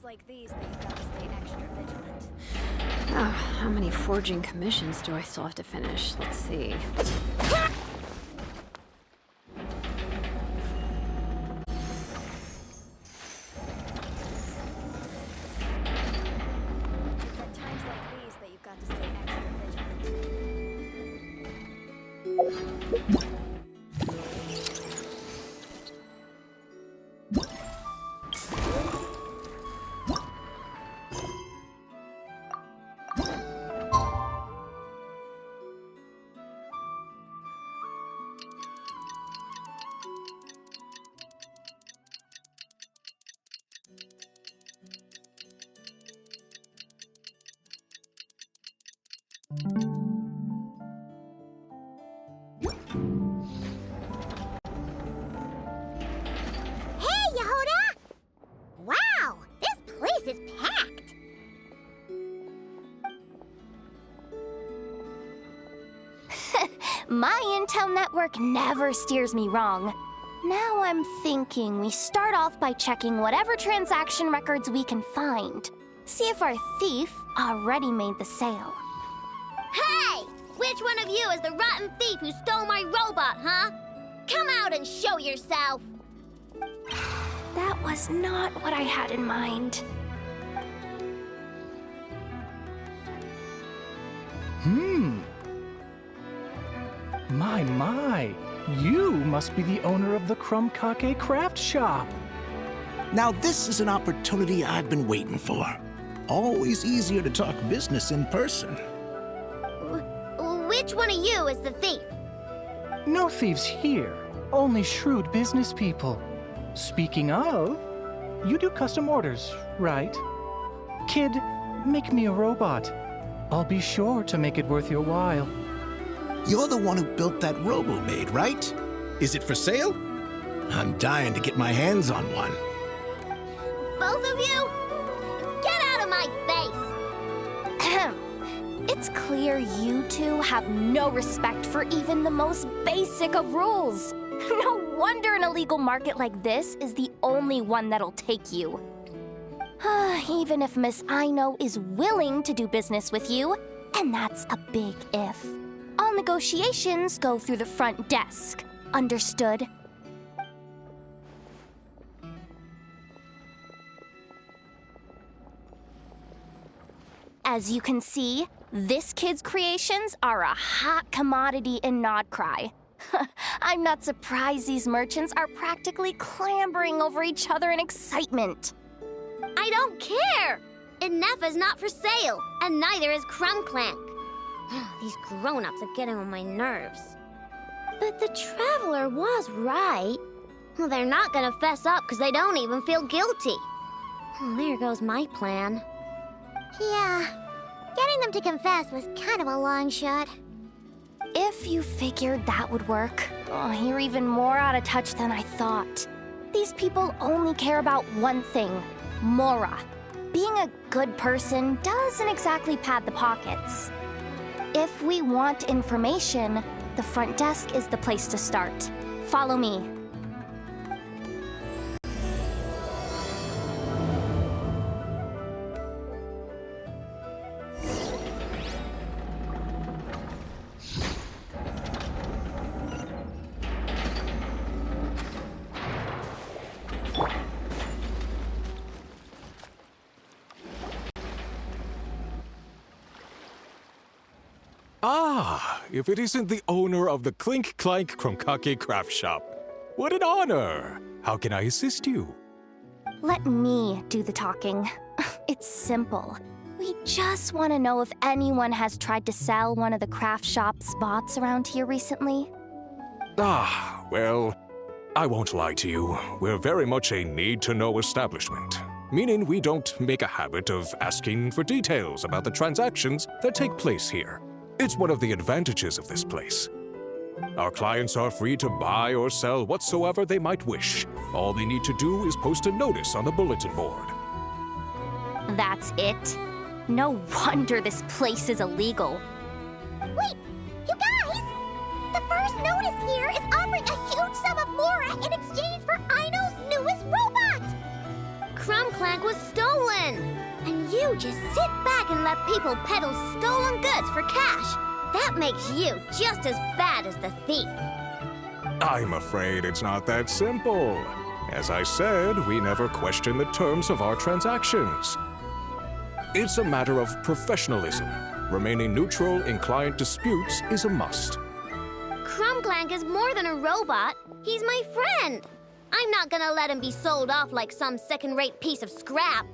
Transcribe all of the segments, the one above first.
Like these that you've got to stay extra vigilant. How many forging commissions do I still have to finish? Let's see. It's at times like these that you've got to stay extra vigilant. My intel network never steers me wrong. Now I'm thinking we start off by checking whatever transaction records we can find. See if our thief already made the sale. Hey! Which one of you is the rotten thief who stole my robot, huh? Come out and show yourself! That was not what I had in mind. My, you must be the owner of the Crumb Kake craft shop. Now this is an opportunity I've been waiting for. Always easier to talk business in person. Which one of you is the thief? No thieves here, only shrewd business people. Speaking of, you do custom orders, right? Kid, make me a robot. I'll be sure to make it worth your while. You're the one who built that robo-maid, right? Is it for sale? I'm dying to get my hands on one. Both of you? Get out of my face! It's clear you two have no respect for even the most basic of rules. No wonder an illegal market like this is the only one that'll take you. Even if Miss Aino is willing to do business with you, and that's a big if. All negotiations go through the front desk. Understood? As you can see, this kid's creations are a hot commodity in Nodcry. I'm not surprised these merchants are practically clambering over each other in excitement. I don't care! Inefa's not for sale, and neither is Crumb Clank. These grown-ups are getting on my nerves. But the Traveler was right. Well, they're not gonna fess up because they don't even feel guilty. Oh, there goes my plan. Yeah, getting them to confess was kind of a long shot. If you figured that would work, you're even more out of touch than I thought. These people only care about one thing, Mora. Being a good person doesn't exactly pad the pockets. If we want information, the front desk is the place to start. Follow me. Ah, if it isn't the owner of the Clink Clank Kromkake Craft Shop. What an honor! How can I assist you? Let me do the talking. It's simple. We just want to know if anyone has tried to sell one of the craft shop spots around here recently. Ah, well, I won't lie to you. We're very much a need-to-know establishment, meaning we don't make a habit of asking for details about the transactions that take place here. It's one of the advantages of this place. Our clients are free to buy or sell whatsoever they might wish. All they need to do is post a notice on the bulletin board. That's it? No wonder this place is illegal. Wait, you guys! The first notice here is offering a huge sum of Mora in exchange for Aino's newest robot! Krumclank was stolen! And you just sit back and let people peddle stolen goods for cash. That makes you just as bad as the thief. I'm afraid it's not that simple. As I said, we never question the terms of our transactions. It's a matter of professionalism. Remaining neutral in client disputes is a must. Krumclank is more than a robot. He's my friend. I'm not gonna let him be sold off like some second-rate piece of scrap.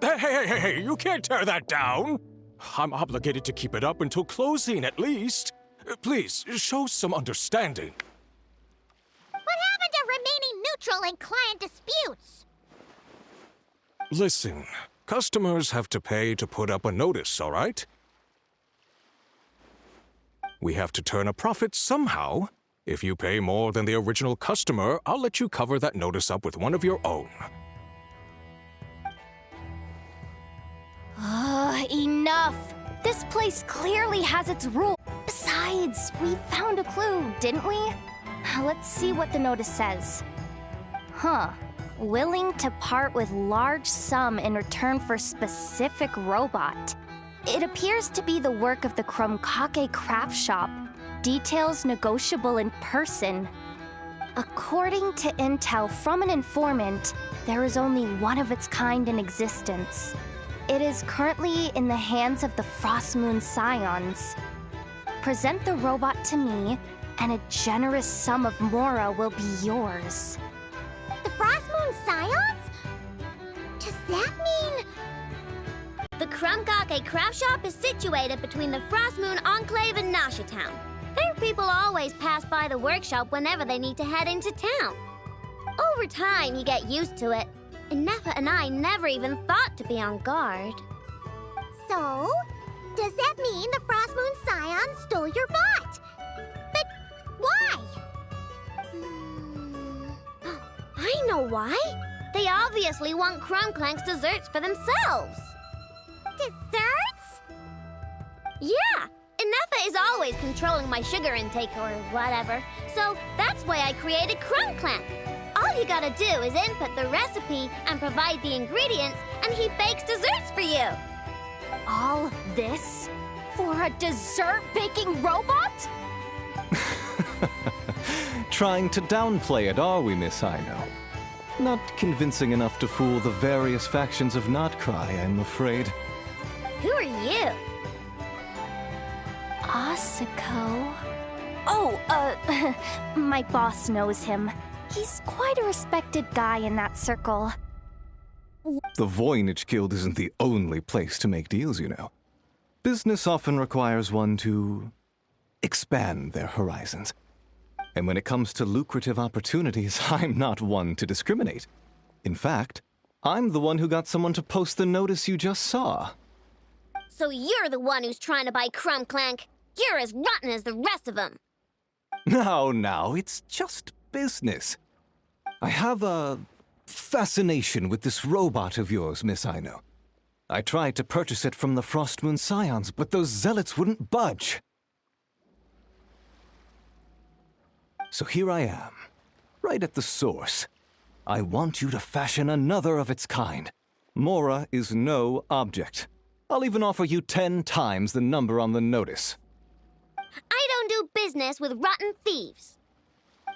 Hey, you can't tear that down! I'm obligated to keep it up until closing, at least. Please, show some understanding. What happened to remaining neutral in client disputes? Listen, customers have to pay to put up a notice, all right? We have to turn a profit somehow. If you pay more than the original customer, I'll let you cover that notice up with one of your own. Enough! This place clearly has its rules. Besides, we found a clue, didn't we? Let's see what the notice says. Willing to part with large sum in return for specific robot. It appears to be the work of the Kromkake Craft Shop. Details negotiable in person. According to intel from an informant, there is only one of its kind in existence. It is currently in the hands of the Frostmoon Scions. Present the robot to me, and a generous sum of Mora will be yours. The Frostmoon Scions? Does that mean... The Krumkake Craft Shop is situated between the Frostmoon Enclave and Nasha Town. Their people always pass by the workshop whenever they need to head into town. Over time, you get used to it. And Nefa and I never even thought to be on guard. So, does that mean the Frostmoon Scions stole your bot? But why? I know why. They obviously want Krumclank's desserts for themselves. Desserts? Yeah, and Nefa is always controlling my sugar intake or whatever. So that's why I created Krumclank. All you gotta do is input the recipe and provide the ingredients, and he bakes desserts for you. All this for a dessert-baking robot? Trying to downplay it, are we, Miss Aino? Not convincing enough to fool the various factions of Notcry, I'm afraid. Who are you? Asuko? Oh, my boss knows him. He's quite a respected guy in that circle. The Voynich Guild isn't the only place to make deals, you know. Business often requires one to expand their horizons. And when it comes to lucrative opportunities, I'm not one to discriminate. In fact, I'm the one who got someone to post the notice you just saw. So you're the one who's trying to buy Crumb Clank. You're as rotten as the rest of them. No, it's just business. I have a fascination with this robot of yours, Miss Aino. I tried to purchase it from the Frostmoon Scions, but those zealots wouldn't budge. So here I am, right at the source. I want you to fashion another of its kind. Mora is no object. I'll even offer you 10 times the number on the notice. I don't do business with rotten thieves.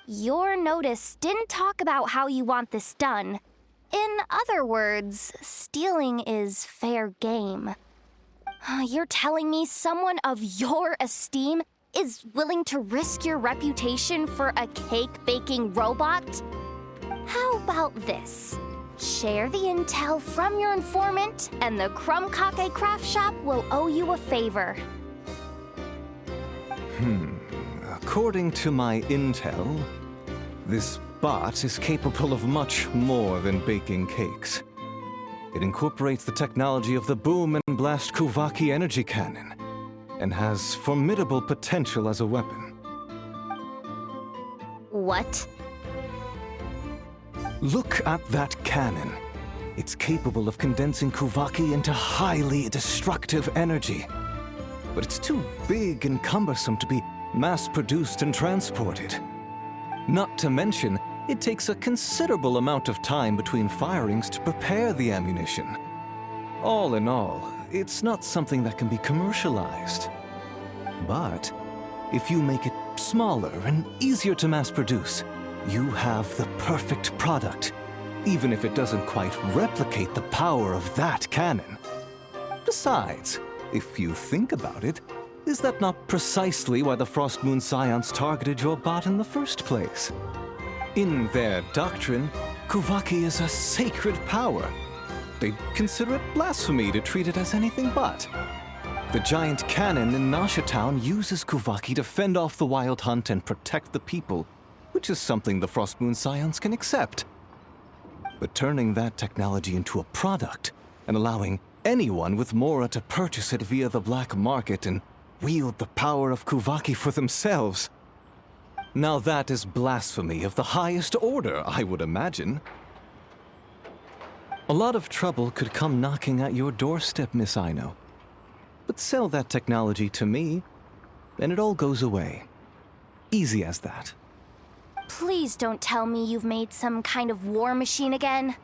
Your notice didn't talk about how you want this done. In other words, stealing is fair game. You're telling me someone of your esteem is willing to risk your reputation for a cake-baking robot? How about this? Share the intel from your informant, and the Krumkake craft shop will owe you a favor. According to my intel, this bot is capable of much more than baking cakes. It incorporates the technology of the Boom and Blast Kuvaki energy cannon, and has formidable potential as a weapon. What? Look at that cannon. It's capable of condensing Kuvaki into highly destructive energy. But it's too big and cumbersome to be mass-produced and transported. Not to mention, it takes a considerable amount of time between firings to prepare the ammunition. All in all, it's not something that can be commercialized. But if you make it smaller and easier to mass-produce, you have the perfect product, even if it doesn't quite replicate the power of that cannon. Besides, if you think about it, is that not precisely why the Frostmoon Scions targeted your bot in the first place? In their doctrine, Kuvaki is a sacred power. They'd consider it blasphemy to treat it as anything but. The giant cannon in Nasha Town uses Kuvaki to fend off the Wild Hunt and protect the people, which is something the Frostmoon Scions can accept. But turning that technology into a product and allowing anyone with Mora to purchase it via the black market and wield the power of Kuvaki for themselves. Now that is blasphemy of the highest order, I would imagine. A lot of trouble could come knocking at your doorstep, Miss Aino. But sell that technology to me, and it all goes away. Easy as that. Please don't tell me you've made some kind of war machine again.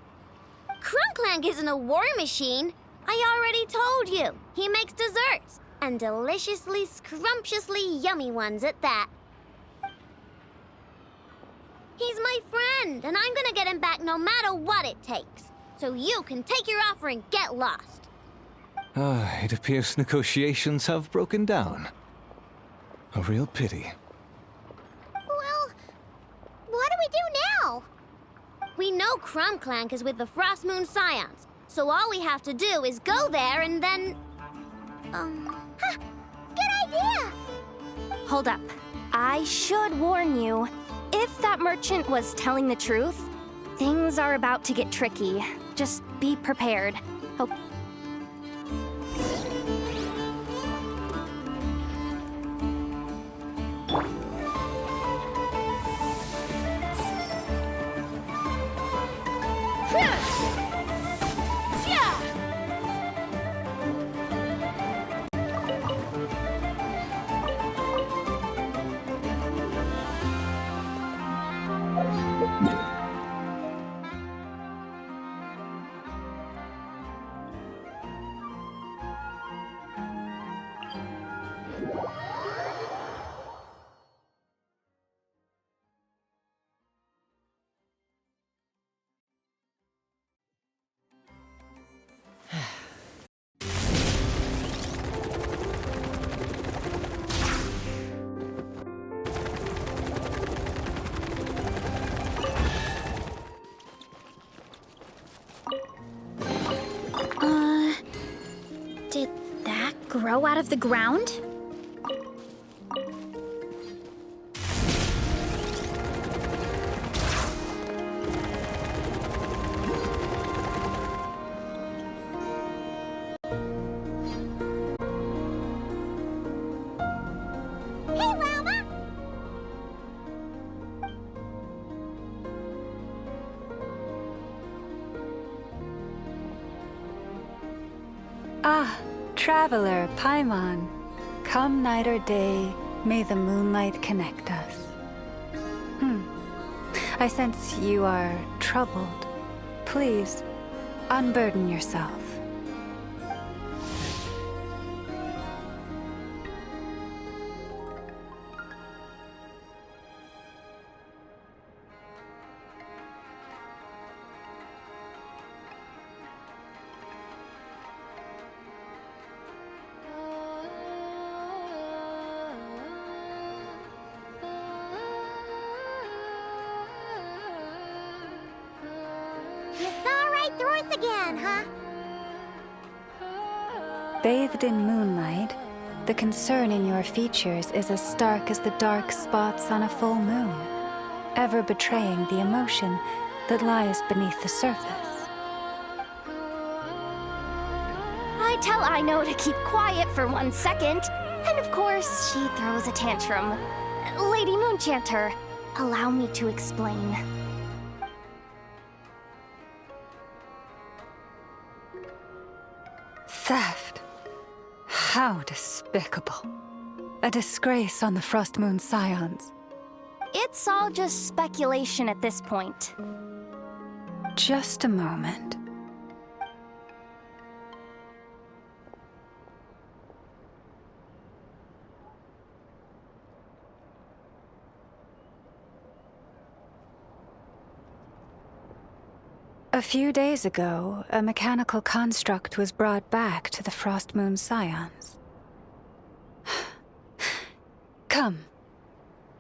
Krumklank isn't a war machine. I already told you. He makes desserts, and deliciously, scrumptiously yummy ones at that. He's my friend, and I'm gonna get him back no matter what it takes. So you can take your offer and get lost. It appears negotiations have broken down. A real pity. Well, what do we do now? We know Krumklank is with the Frostmoon Scions, so all we have to do is go there and then... Good idea! Hold up. I should warn you. If that merchant was telling the truth, things are about to get tricky. Just be prepared. Oh. grow out of the ground? Hey, Llama! Ah, traveler, Paimon. Come night or day, may the moonlight connect us. I sense you are troubled. Please, unburden yourself. You saw right through us again, huh? Bathed in moonlight, the concern in your features is as stark as the dark spots on a full moon, ever betraying the emotion that lies beneath the surface. I tell Aino to keep quiet for 1 second, and of course, she throws a tantrum. Lady Moonchanter, allow me to explain. Theft. How despicable. A disgrace on the Frost Moon Scions. It's all just speculation at this point. Just a moment. A few days ago, a mechanical construct was brought back to the Frost Moon Scions. Come.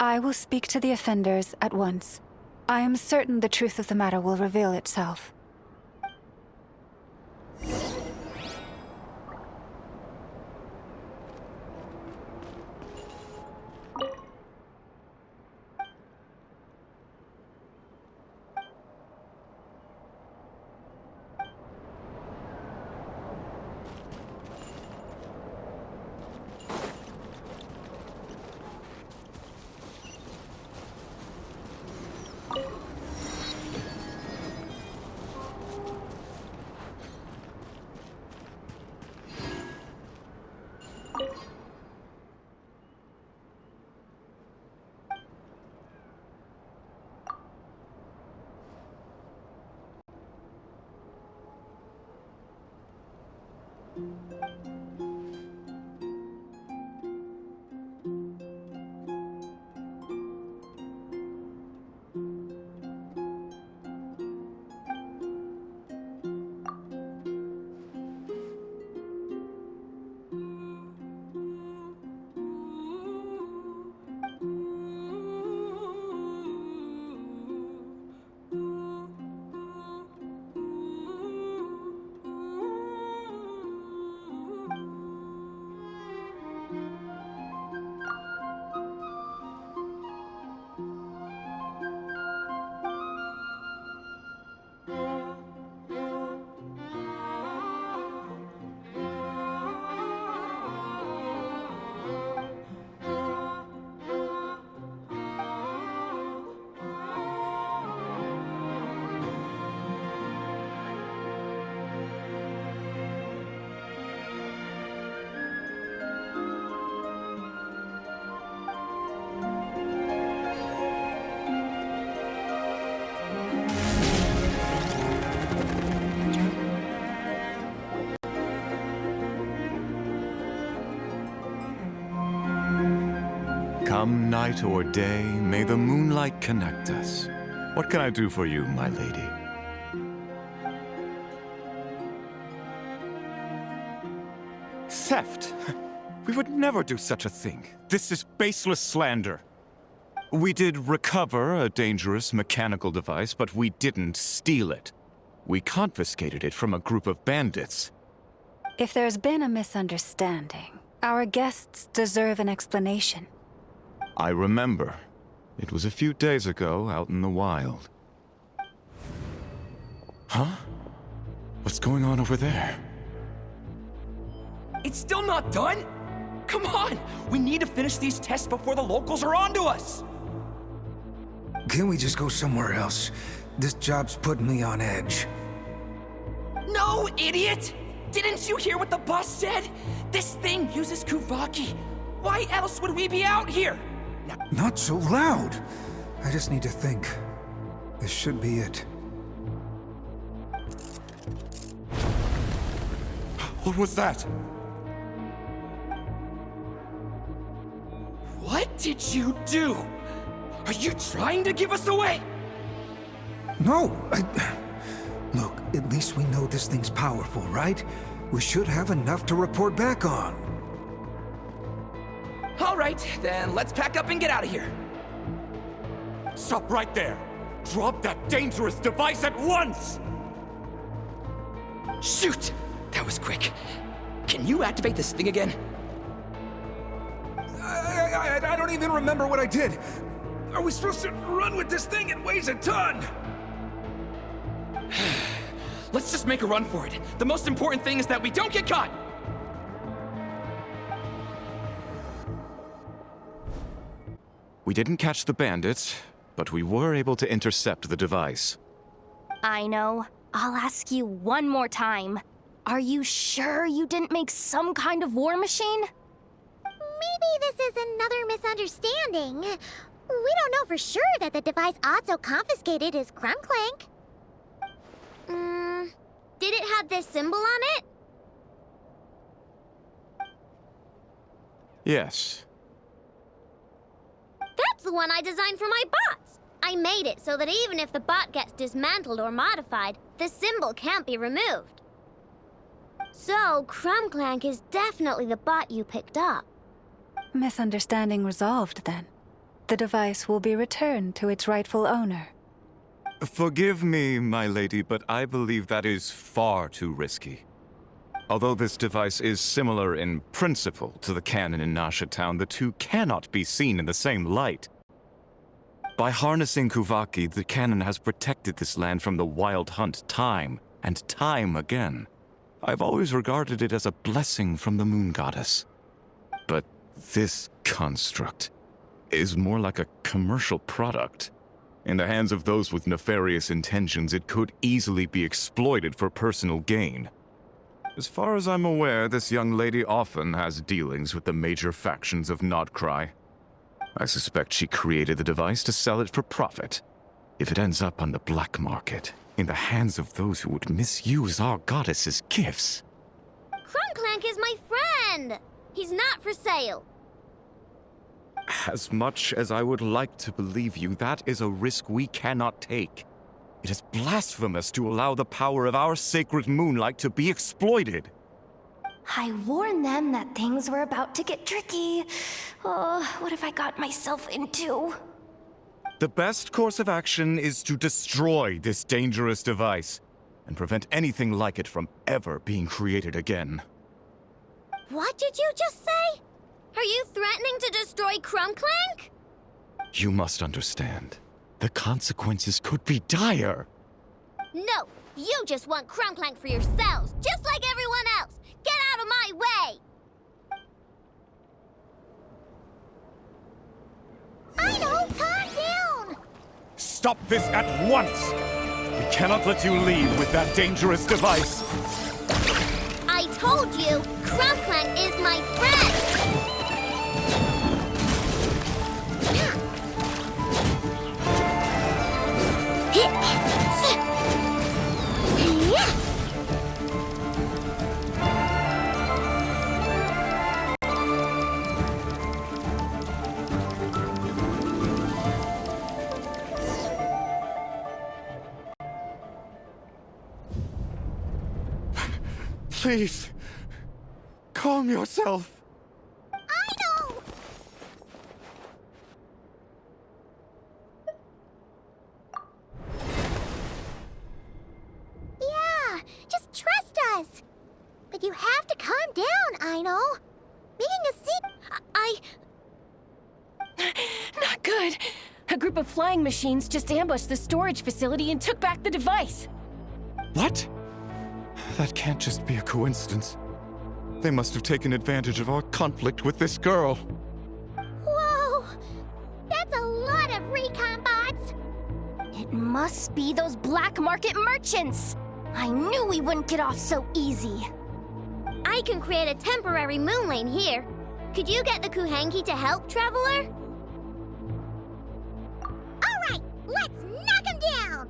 I will speak to the offenders at once. I am certain the truth of the matter will reveal itself. Come night or day, may the moonlight connect us. What can I do for you, my lady? Theft? We would never do such a thing. This is baseless slander. We did recover a dangerous mechanical device, but we didn't steal it. We confiscated it from a group of bandits. If there's been a misunderstanding, our guests deserve an explanation. I remember. It was a few days ago out in the wild. Huh? What's going on over there? It's still not done? Come on! We need to finish these tests before the locals are onto us! Can we just go somewhere else? This job's putting me on edge. No, idiot! Didn't you hear what the boss said? This thing uses Kuvaki. Why else would we be out here? Now, Not so loud! I just need to think. This should be it. What was that? what did you do? Are you trying to give us away? No, Look, at least we know this thing's powerful, right? We should have enough to report back on. All right, then let's pack up and get out of here. Stop right there! Drop that dangerous device at once! Shoot! That was quick. Can you activate this thing again? I don't even remember what I did. Are we supposed to run with this thing? It weighs a ton! Let's just make a run for it. The most important thing is that we don't get caught! We didn't catch the bandits, but we were able to intercept the device. I know. I'll ask you one more time. Are you sure you didn't make some kind of war machine? Maybe this is another misunderstanding. We don't know for sure that the device Otso confiscated is Krumclank. Did it have this symbol on it? Yes. That's the one I designed for my bots. I made it so that even if the bot gets dismantled or modified, the symbol can't be removed. So, Krumclank is definitely the bot you picked up. Misunderstanding resolved, then. The device will be returned to its rightful owner. Forgive me, my lady, but I believe that is far too risky. Although this device is similar in principle to the cannon in Nasha Town, the two cannot be seen in the same light. By harnessing Kuvaki, the cannon has protected this land from the wild hunt time and time again. I've always regarded it as a blessing from the moon goddess. But this construct is more like a commercial product. In the hands of those with nefarious intentions, it could easily be exploited for personal gain. As far as I'm aware, this young lady often has dealings with the major factions of Nodcry. I suspect she created the device to sell it for profit. If it ends up on the black market, in the hands of those who would misuse our goddess's gifts. Krumclank is my friend! He's not for sale. As much as I would like to believe you, that is a risk we cannot take. It is blasphemous to allow the power of our sacred moonlight to be exploited. I warned them that things were about to get tricky. Oh, what have I got myself into? The best course of action is to destroy this dangerous device and prevent anything like it from ever being created again. What did you just say? Are you threatening to destroy Krumclank? You must understand. The consequences could be dire. No, you just want Krumclank for yourselves, just like everyone else. Get out of my way! I know, calm down! Stop this at once! We cannot let you leave with that dangerous device. I told you, Krumclank is my friend! Please, calm yourself. I know! Yeah, just trust us. But you have to calm down, Aino. Being a Not good. A group of flying machines just ambushed the storage facility and took back the device. What? That can't just be a coincidence. They must have taken advantage of our conflict with this girl. Whoa! That's a lot of recon bots! It must be those black market merchants! I knew we wouldn't get off so easy. I can create a temporary moon lane here. Could you get the Kuhenki to help, Traveler? Alright, let's knock him down!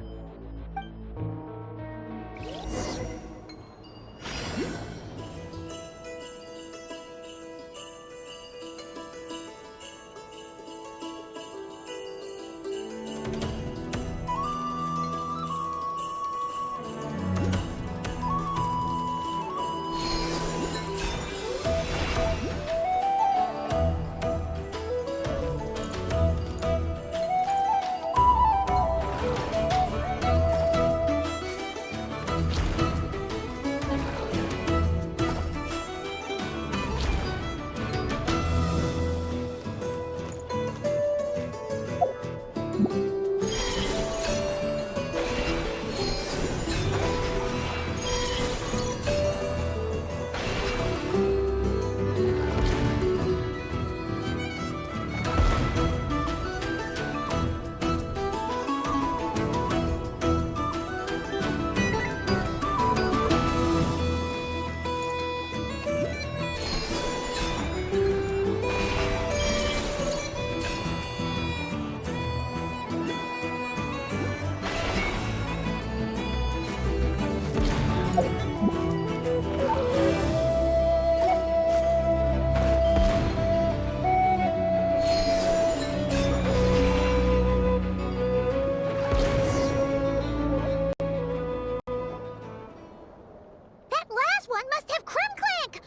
That last one must have Krumclank!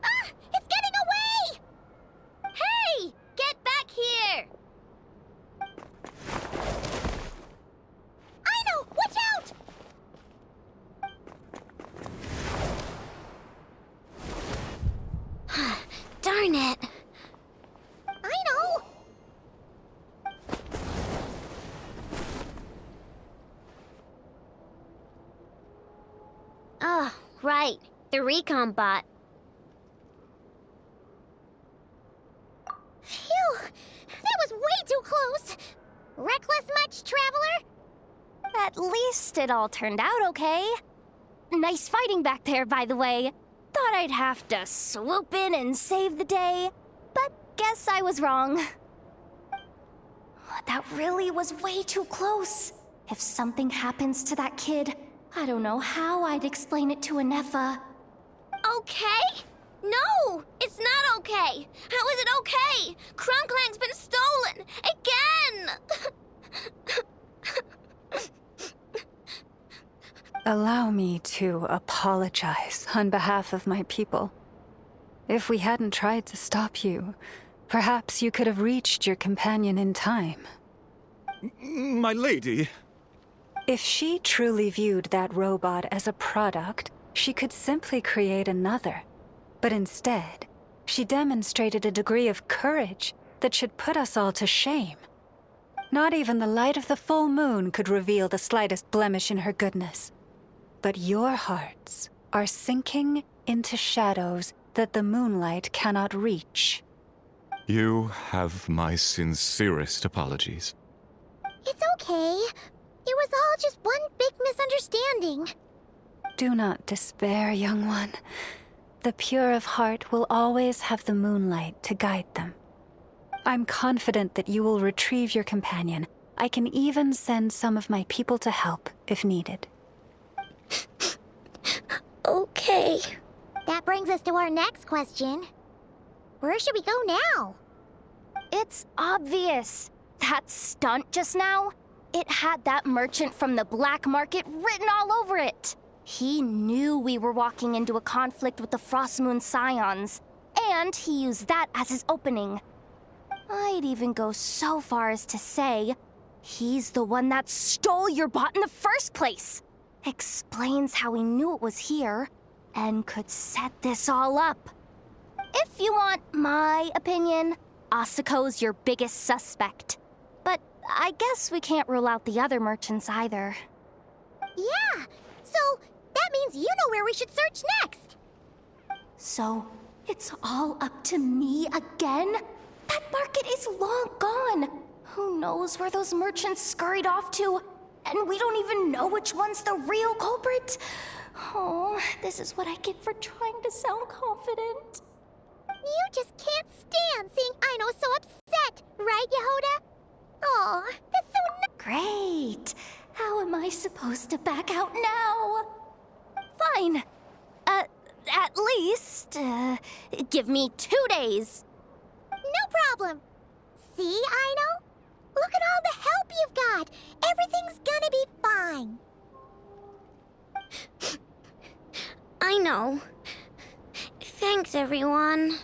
Ah! It's getting away! Hey! Get back here! Aino, watch out! Darn it. Aino! Oh, right. The recon bot. Phew! That was way too close! Reckless much, Traveler? At least it all turned out okay. Nice fighting back there, by the way. Thought I'd have to swoop in and save the day, but guess I was wrong. That really was way too close. If something happens to that kid, I don't know how I'd explain it to Anefa. Okay? No! It's not okay! How is it okay? Krumclank's been stolen! Again! Allow me to apologize on behalf of my people. If we hadn't tried to stop you, perhaps you could have reached your companion in time. My lady. If she truly viewed that robot as a product, she could simply create another. But instead, she demonstrated a degree of courage that should put us all to shame. Not even the light of the full moon could reveal the slightest blemish in her goodness. But your hearts are sinking into shadows that the moonlight cannot reach. You have my sincerest apologies. It's okay. It was all just one big misunderstanding. Do not despair, young one. The pure of heart will always have the moonlight to guide them. I'm confident that you will retrieve your companion. I can even send some of my people to help if needed. Okay. That brings us to our next question. Where should we go now? It's obvious. That stunt just now, it had that merchant from the black market written all over it. He knew we were walking into a conflict with the Frostmoon Scions, and he used that as his opening. I'd even go so far as to say, he's the one that stole your bot in the first place. Explains how he knew it was here, and could set this all up. If you want my opinion, Asuko's your biggest suspect. But I guess we can't rule out the other merchants either. Yeah, so that means you know where we should search next. So, it's all up to me again? That market is long gone. Who knows where those merchants scurried off to? And we don't even know which one's the real culprit. Oh, this is what I get for trying to sound confident. You just can't stand seeing Aino so upset, right, Yehoda? Aw, that's so Great. How am I supposed to back out now? Fine. At least, give me 2 days. No problem. See, Aino? Look at all the help you've got. Everything's gonna be fine. I know. Thanks, everyone.